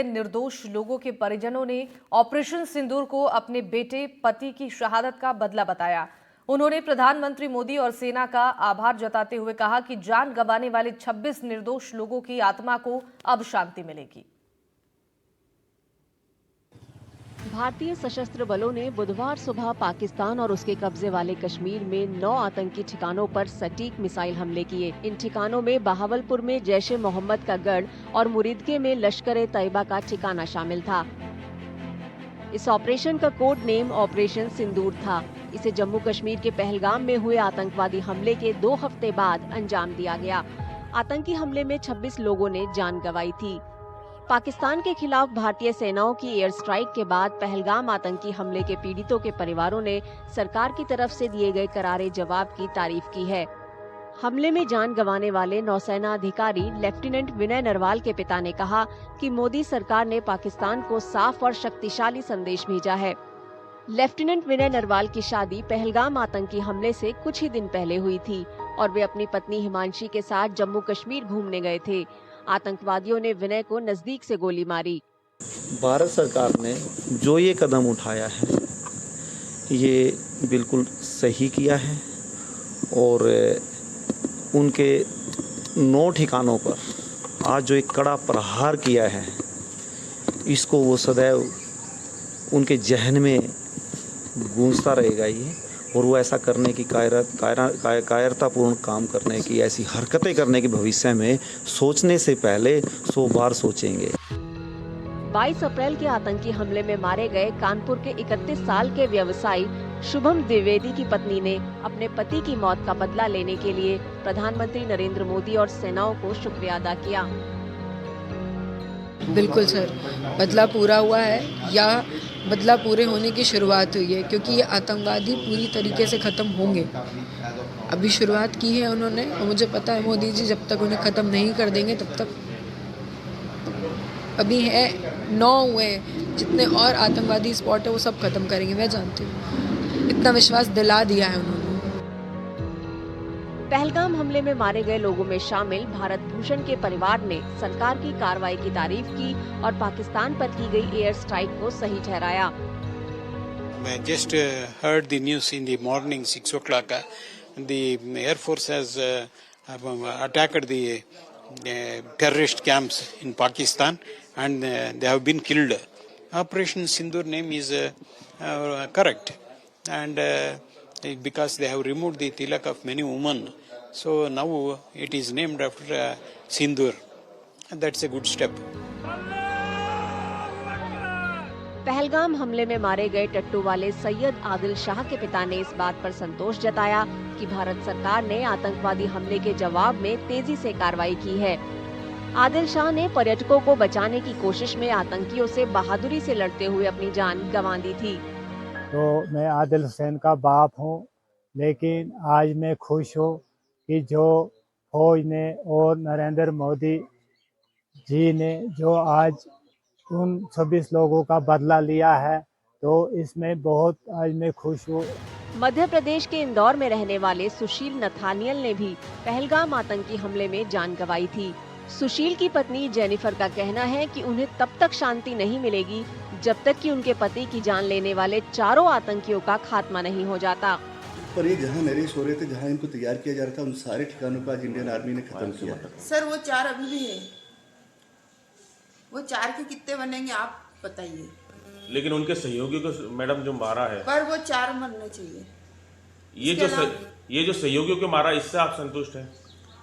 निर्दोष लोगों के परिजनों ने ऑपरेशन सिंदूर को अपने बेटे पति की शहादत का बदला बताया। उन्होंने प्रधानमंत्री मोदी और सेना का आभार जताते हुए कहा कि जान गंवाने वाले 26 निर्दोष लोगों की आत्मा को अब शांति मिलेगी। भारतीय सशस्त्र बलों ने बुधवार सुबह पाकिस्तान और उसके कब्जे वाले कश्मीर में 9 आतंकी ठिकानों पर सटीक मिसाइल हमले किए। इन ठिकानों में बहावलपुर में जैश ए मोहम्मद का गढ़ और मुरीदके में लश्कर ए तैयबा का ठिकाना शामिल था। इस ऑपरेशन का कोड नेम ऑपरेशन सिंदूर था। इसे जम्मू कश्मीर के पहलगाम में हुए आतंकवादी हमले के 2 हफ्ते बाद अंजाम दिया गया। आतंकी हमले में 26 लोगों ने जान गंवाई थी। पाकिस्तान के खिलाफ भारतीय सेनाओं की एयर स्ट्राइक के बाद पहलगाम आतंकी हमले के पीड़ितों के परिवारों ने सरकार की तरफ से दिए गए करारे जवाब की तारीफ की है। हमले में जान गंवाने वाले नौसेना अधिकारी लेफ्टिनेंट विनय नरवाल के पिता ने कहा कि मोदी सरकार ने पाकिस्तान को साफ और शक्तिशाली संदेश भेजा है। लेफ्टिनेंट विनय नरवाल की शादी पहलगाम आतंकी हमले से कुछ ही दिन पहले हुई थी और वे अपनी पत्नी हिमांशी के साथ जम्मू कश्मीर घूमने गए थे। आतंकवादियों ने विनय को नजदीक से गोली मारी। भारत सरकार ने जो ये कदम उठाया है ये बिल्कुल सही किया है और उनके 9 ठिकानों पर आज जो एक कड़ा प्रहार किया है इसको वो सदैव उनके जहन में गूंजता रहेगा ये, और वो ऐसा करने की कायरतापूर्ण काम करने की, ऐसी हरकतें करने की भविष्य में सोचने से पहले 100 बार सोचेंगे। 22 अप्रैल के आतंकी हमले में मारे गए कानपुर के 31 साल के व्यवसायी शुभम द्विवेदी की पत्नी ने अपने पति की मौत का बदला लेने के लिए प्रधानमंत्री नरेंद्र मोदी और सेनाओं को शुक्रिया अदा किया। बिल्कुल सर, बदला पूरा हुआ है या बदला पूरे होने की शुरुआत हुई है, क्योंकि ये आतंकवादी पूरी तरीके से ख़त्म होंगे। अभी शुरुआत की है उन्होंने और मुझे पता है मोदी जी जब तक उन्हें ख़त्म नहीं कर देंगे तब तक। अभी है 9 हुए, जितने और आतंकवादी स्पॉट है वो सब ख़त्म करेंगे, मैं जानती हूँ। इतना विश्वास दिला दिया है उन्होंने। पहलगाम हमले में मारे गए लोगों में शामिल भारत भूषण के परिवार ने सरकार की कार्रवाई की तारीफ की और पाकिस्तान पर की गई एयर स्ट्राइक को सही ठहराया। I just heard the news in the morning 6 o'clock. The Air Force has attacked the terrorist camps in Pakistan and they have been killed. Operation Sindoor name is correct, and because they have removed the tilak of many women, so now it is named after Sindoor, and that's a good step. Pahalgam हमले में मारे गए टट्टू वाले सैयद आदिल शाह के पिता ने इस बात पर संतोष जताया कि भारत सरकार ने आतंकवादी हमले के जवाब में तेजी से कार्रवाई की है। आदिल शाह ने पर्यटकों को बचाने की कोशिश में आतंकियों से बहादुरी से लड़ते हुए अपनी जान गंवा दी थी। तो मैं आदिल हुसैन का बाप हूँ, लेकिन आज मैं खुश हूँ कि जो फौज ने और नरेंद्र मोदी जी ने जो आज उन 26 लोगों का बदला लिया है, तो इसमें बहुत आज मैं खुश हूँ। मध्य प्रदेश के इंदौर में रहने वाले सुशील नथानियल ने भी पहलगाम आतंकी हमले में जान गंवाई थी। सुशील की पत्नी जेनिफर का कहना है कि उन्हें तब तक शांति नहीं मिलेगी जब तक कि उनके पति की जान लेने वाले 4 आतंकियों का खात्मा नहीं हो जाता। पर ये जहाँ नरेश हो रहे थे, जहाँ इनको तैयार किया जा रहा था, उन सारे ठिकानों का आज इंडियन आर्मी ने खत्म किया। सर वो 4 अभी भी है, वो 4 के कितने बनेंगे आप बताइए। लेकिन उनके सहयोगियों को मैडम जो मारा है, पर वो 4 मरने चाहिए। ये जो सहयोगियों को मारा, इससे आप संतुष्ट हैं?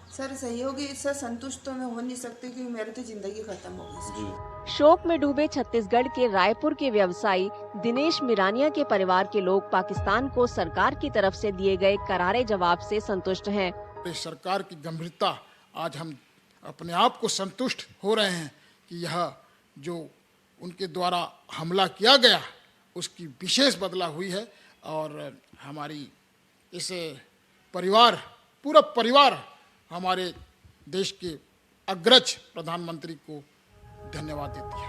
सर सहयोगी इससे संतुष्ट तो मैं हो नहीं सकती क्योंकि मेरी तो जिंदगी खत्म हो गई। शोक में डूबे छत्तीसगढ़ के रायपुर के व्यवसायी दिनेश मिरानिया के परिवार के लोग पाकिस्तान को सरकार की तरफ से दिए गए करारे जवाब से संतुष्ट हैं। सरकार की गंभीरता, आज हम अपने आप को संतुष्ट हो रहे हैं कि यह जो उनके द्वारा हमला किया गया उसकी विशेष बदला हुई है और हमारी इस परिवार, पूरा परिवार हमारे देश के अग्रज प्रधानमंत्री को धन्यवाद देती है।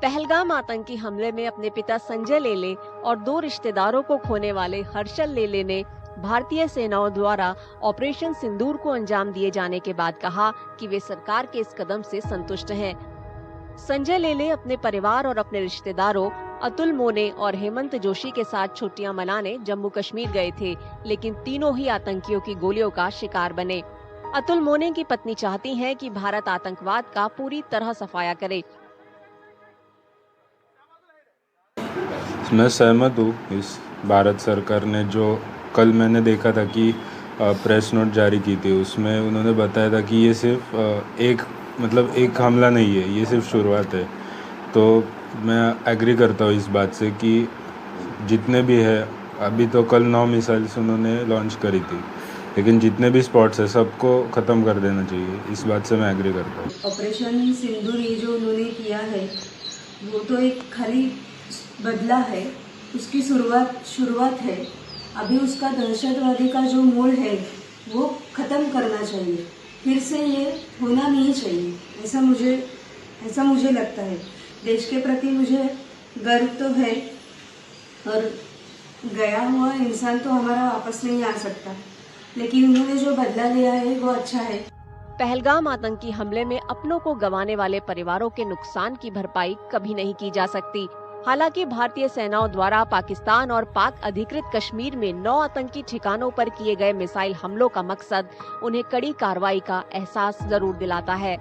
पहलगाम आतंकी हमले में अपने पिता संजय लेले और 2 रिश्तेदारों को खोने वाले हर्षल लेले ने भारतीय सेनाओं द्वारा ऑपरेशन सिंदूर को अंजाम दिए जाने के बाद कहा कि वे सरकार के इस कदम से संतुष्ट हैं। संजय लेले अपने परिवार और अपने रिश्तेदारों अतुल मोने और हेमंत जोशी के साथ छुट्टियां मनाने जम्मू कश्मीर गए थे, लेकिन तीनों ही आतंकियों की गोलियों का शिकार बने। अतुल मोने की पत्नी चाहती हैं कि भारत आतंकवाद का पूरी तरह सफाया करे। मैं सहमत हूँ इस भारत सरकार ने जो कल मैंने देखा था कि प्रेस नोट जारी की थी, उसमें उन्होंने बताया था कि ये सिर्फ एक हमला नहीं है, ये सिर्फ शुरुआत है। तो मैं एग्री करता हूँ इस बात से कि जितने भी है, अभी तो कल 9 मिसाइल्स उन्होंने लॉन्च करी थी, लेकिन जितने भी स्पॉट्स है सबको ख़त्म कर देना चाहिए। इस बात से मैं एग्री करता हूँ। ऑपरेशन सिंदूर ये जो उन्होंने किया है वो तो एक खाली बदला है, उसकी शुरुआत है। अभी उसका दहशतवादी का जो मूल है वो ख़त्म करना चाहिए, फिर से ये होना नहीं चाहिए, ऐसा मुझे लगता है। देश के प्रति मुझे गर्व तो है, और गया हुआ इंसान तो हमारा वापस नहीं आ सकता, लेकिन उन्होंने जो बदला लिया है वो अच्छा है। पहलगाम आतंकी हमले में अपनों को गंवाने वाले परिवारों के नुकसान की भरपाई कभी नहीं की जा सकती। हालांकि भारतीय सेनाओं द्वारा पाकिस्तान और पाक अधिकृत कश्मीर में 9 आतंकी ठिकानों पर किए गए मिसाइल हमलों का मकसद उन्हें कड़ी कार्रवाई का एहसास जरूर दिलाता है।